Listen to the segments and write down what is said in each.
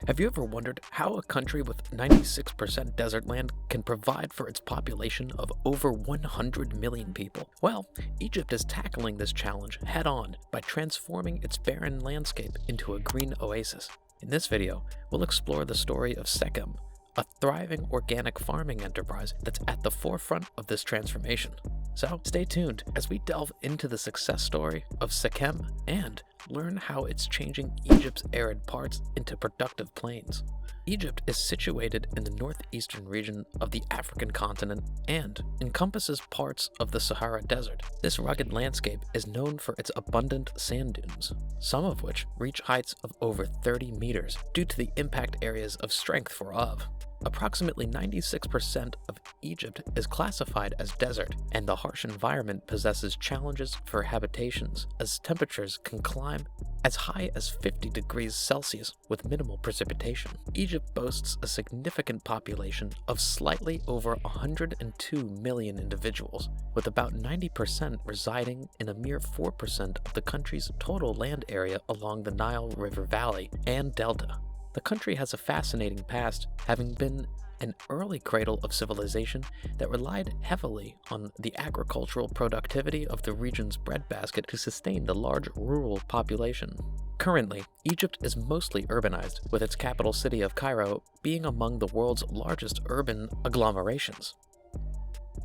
Have you ever wondered how a country with 96% desert land can provide for its population of over 100 million people? Well, Egypt is tackling this challenge head-on by transforming its barren landscape into a green oasis. In this video, we'll explore the story of SEKEM, a thriving organic farming enterprise that's at the forefront of this transformation. So stay tuned as we delve into the success story of SEKEM and learn how it's changing Egypt's arid parts into productive plains. Egypt is situated in the northeastern region of the African continent and encompasses parts of the Sahara Desert. This rugged landscape is known for its abundant sand dunes, some of which reach heights of over 30 meters due to the impact areas of strength for of. Approximately 96% of Egypt is classified as desert, and the harsh environment possesses challenges for habitations, as temperatures can climb as high as 50 degrees Celsius with minimal precipitation. Egypt boasts a significant population of slightly over 102 million individuals, with about 90% residing in a mere 4% of the country's total land area along the Nile River Valley and Delta. The country has a fascinating past, having been an early cradle of civilization that relied heavily on the agricultural productivity of the region's breadbasket to sustain the large rural population. Currently, Egypt is mostly urbanized, with its capital city of Cairo being among the world's largest urban agglomerations.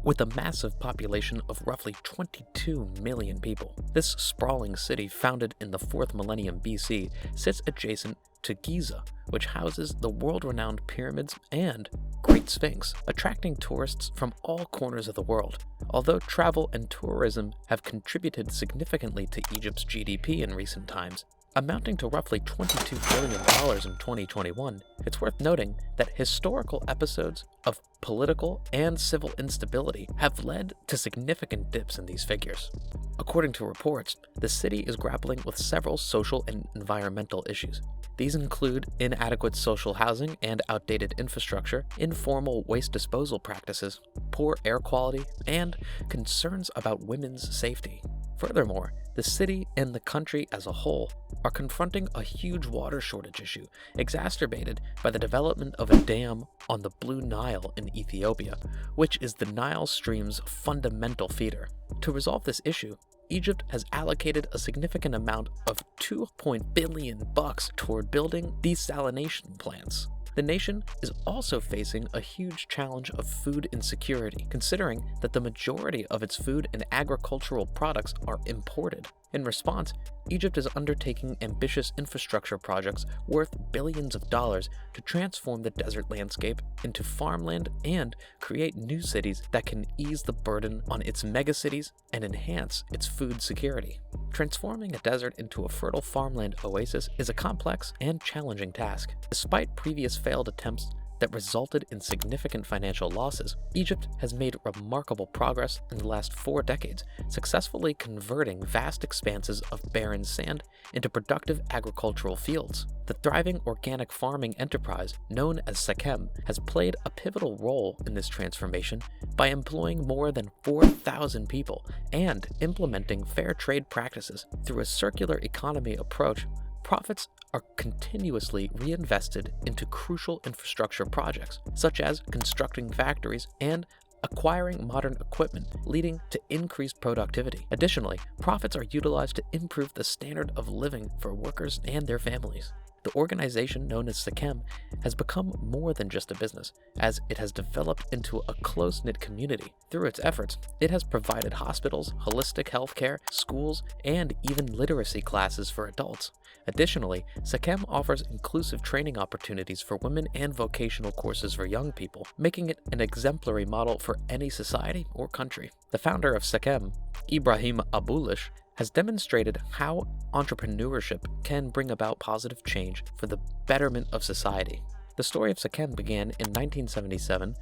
With a massive population of roughly 22 million people, this sprawling city, founded in the 4th millennium BC, sits adjacent to Giza, which houses the world-renowned pyramids and Great Sphinx, attracting tourists from all corners of the world. Although travel and tourism have contributed significantly to Egypt's GDP in recent times, amounting to roughly $22 billion in 2021, it's worth noting that historical episodes of political and civil instability have led to significant dips in these figures. According to reports, the city is grappling with several social and environmental issues. These include inadequate social housing and outdated infrastructure, informal waste disposal practices, poor air quality, and concerns about women's safety. Furthermore, the city and the country as a whole are confronting a huge water shortage issue, exacerbated by the development of a dam on the Blue Nile in Ethiopia, which is the Nile stream's fundamental feeder. To resolve this issue, Egypt has allocated a significant amount of $2 billion toward building desalination plants. The nation is also facing a huge challenge of food insecurity, considering that the majority of its food and agricultural products are imported. In response, Egypt is undertaking ambitious infrastructure projects worth billions of dollars to transform the desert landscape into farmland and create new cities that can ease the burden on its megacities and enhance its food security. Transforming a desert into a fertile farmland oasis is a complex and challenging task. Despite previous failed attempts that resulted in significant financial losses, Egypt has made remarkable progress in the last 4 decades, successfully converting vast expanses of barren sand into productive agricultural fields. The thriving organic farming enterprise, known as SEKEM, has played a pivotal role in this transformation by employing more than 4,000 people and implementing fair trade practices. Through a circular economy approach, profits are continuously reinvested into crucial infrastructure projects, such as constructing factories and acquiring modern equipment, leading to increased productivity. Additionally, profits are utilized to improve the standard of living for workers and their families. The organization, known as SEKEM, has become more than just a business, as it has developed into a close-knit community. Through its efforts, it has provided hospitals, holistic healthcare, schools, and even literacy classes for adults. Additionally, SEKEM offers inclusive training opportunities for women and vocational courses for young people, making it an exemplary model for any society or country. The founder of SEKEM, Ibrahim Aboulish, has demonstrated how entrepreneurship can bring about positive change for the betterment of society. The story of SEKEM began in 1977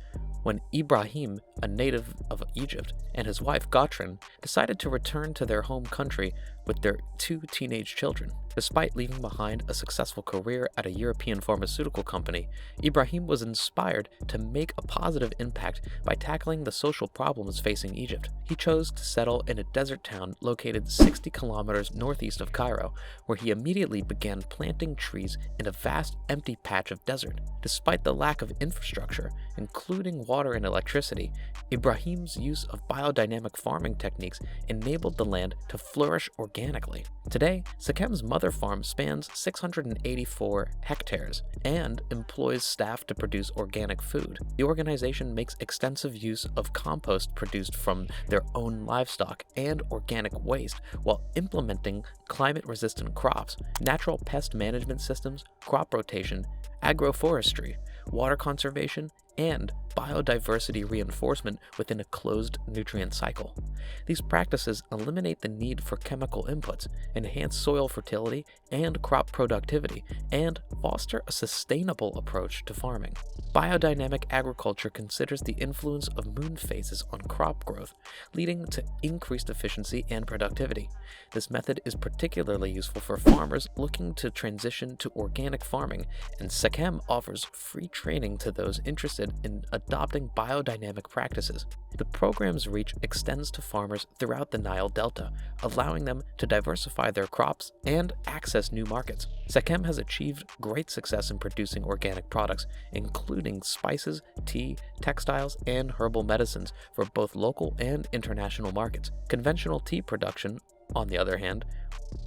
when Ibrahim, a native of Egypt, and his wife Gotrin decided to return to their home country with their 2 teenage children. Despite leaving behind a successful career at a European pharmaceutical company, Ibrahim was inspired to make a positive impact by tackling the social problems facing Egypt. He chose to settle in a desert town located 60 kilometers northeast of Cairo, where he immediately began planting trees in a vast empty patch of desert. Despite the lack of infrastructure, including water and electricity, Ibrahim's use of biodynamic farming techniques enabled the land to flourish organically. Today, SEKEM's mother farm spans 684 hectares and employs staff to produce organic food. The organization makes extensive use of compost produced from their own livestock and organic waste while implementing climate-resistant crops, natural pest management systems, crop rotation, agroforestry, water conservation, and biodiversity reinforcement within a closed nutrient cycle. These practices eliminate the need for chemical inputs, enhance soil fertility and crop productivity, and foster a sustainable approach to farming. Biodynamic agriculture considers the influence of moon phases on crop growth, leading to increased efficiency and productivity. This method is particularly useful for farmers looking to transition to organic farming, and SEKEM offers free training to those interested in adopting biodynamic practices. The program's reach extends to farmers throughout the Nile Delta, allowing them to diversify their crops and access new markets. SEKEM has achieved great success in producing organic products, including spices, tea, textiles, and herbal medicines for both local and international markets. Conventional tea production, on the other hand,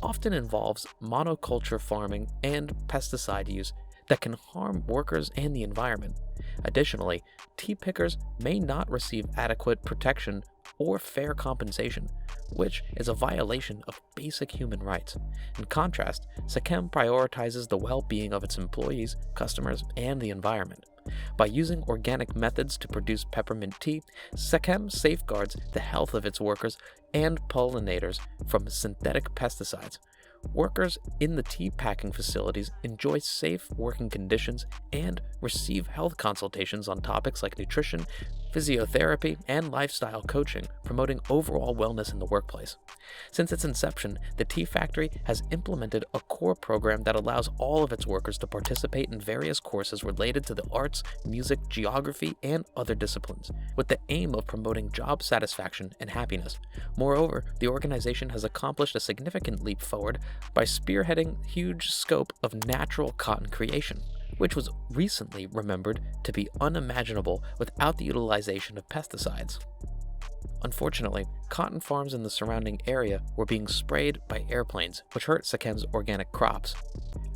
often involves monoculture farming and pesticide use that can harm workers and the environment. Additionally, tea pickers may not receive adequate protection or fair compensation, which is a violation of basic human rights. In contrast, SEKEM prioritizes the well-being of its employees, customers, and the environment. By using organic methods to produce peppermint tea, SEKEM safeguards the health of its workers and pollinators from synthetic pesticides. Workers in the tea packing facilities enjoy safe working conditions and receive health consultations on topics like nutrition, physiotherapy, and lifestyle coaching, promoting overall wellness in the workplace. Since its inception, the tea factory has implemented a core program that allows all of its workers to participate in various courses related to the arts, music, geography, and other disciplines, with the aim of promoting job satisfaction and happiness. Moreover, the organization has accomplished a significant leap forward by spearheading a huge scope of natural cotton creation, which was recently remembered to be unimaginable without the utilization of pesticides. Unfortunately, cotton farms in the surrounding area were being sprayed by airplanes, which hurt SEKEM's organic crops.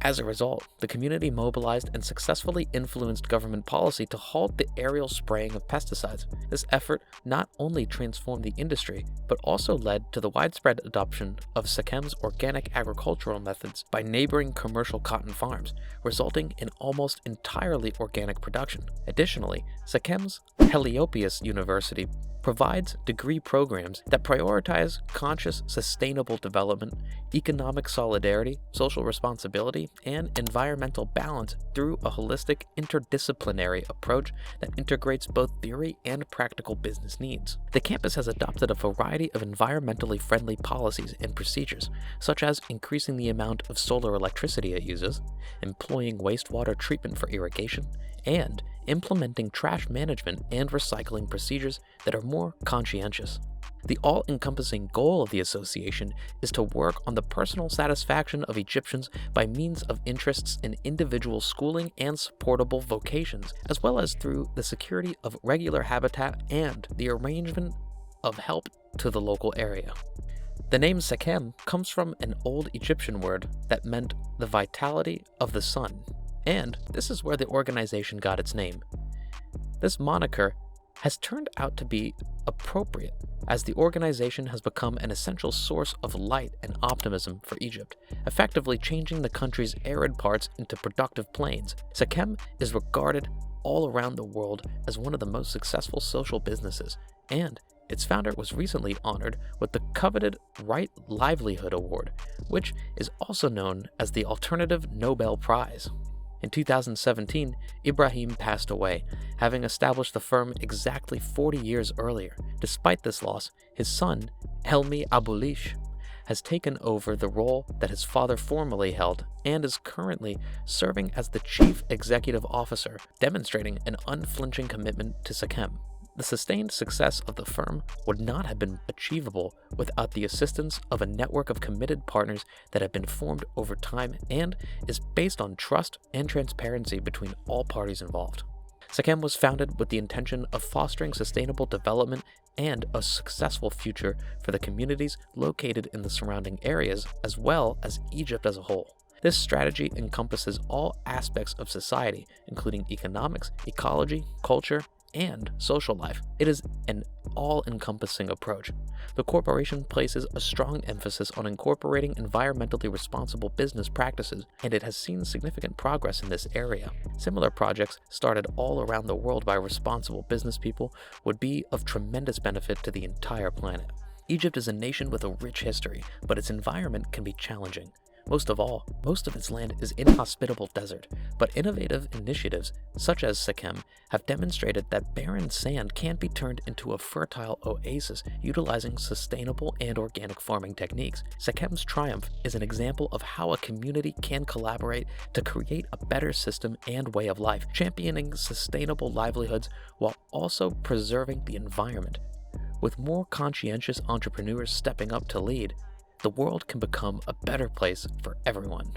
As a result, the community mobilized and successfully influenced government policy to halt the aerial spraying of pesticides. This effort not only transformed the industry, but also led to the widespread adoption of SEKEM's organic agricultural methods by neighboring commercial cotton farms, resulting in almost entirely organic production. Additionally, SEKEM's Heliopolis University provides degree programs that prioritize conscious, sustainable development, economic solidarity, social responsibility, and environmental balance through a holistic, interdisciplinary approach that integrates both theory and practical business needs. The campus has adopted a variety of environmentally friendly policies and procedures, such as increasing the amount of solar electricity it uses, employing wastewater treatment for irrigation, and implementing trash management and recycling procedures that are more conscientious. The all-encompassing goal of the association is to work on the personal satisfaction of Egyptians by means of interests in individual schooling and supportable vocations, as well as through the security of regular habitat and the arrangement of help to the local area. The name SEKEM comes from an old Egyptian word that meant the vitality of the sun, and this is where the organization got its name. This moniker has turned out to be appropriate, as the organization has become an essential source of light and optimism for Egypt, effectively changing the country's arid parts into productive plains. SEKEM is regarded all around the world as one of the most successful social businesses, and its founder was recently honored with the coveted Right Livelihood Award, which is also known as the Alternative Nobel Prize. In 2017, Ibrahim passed away, having established the firm exactly 40 years earlier. Despite this loss, his son, Helmi Abulish, has taken over the role that his father formerly held and is currently serving as the chief executive officer, demonstrating an unflinching commitment to SEKEM. The sustained success of the firm would not have been achievable without the assistance of a network of committed partners that have been formed over time and is based on trust and transparency between all parties involved. SEKEM was founded with the intention of fostering sustainable development and a successful future for the communities located in the surrounding areas as well as Egypt as a whole. This strategy encompasses all aspects of society, including economics, ecology, culture, and social life. It is an all-encompassing approach. The corporation places a strong emphasis on incorporating environmentally responsible business practices, and it has seen significant progress in this area. Similar projects started all around the world by responsible business people would be of tremendous benefit to the entire planet. Egypt is a nation with a rich history, but its environment can be challenging. Most of all, most of its land is inhospitable desert, but innovative initiatives such as SEKEM have demonstrated that barren sand can be turned into a fertile oasis utilizing sustainable and organic farming techniques. SEKEM's triumph is an example of how a community can collaborate to create a better system and way of life, championing sustainable livelihoods while also preserving the environment. With more conscientious entrepreneurs stepping up to lead, the world can become a better place for everyone.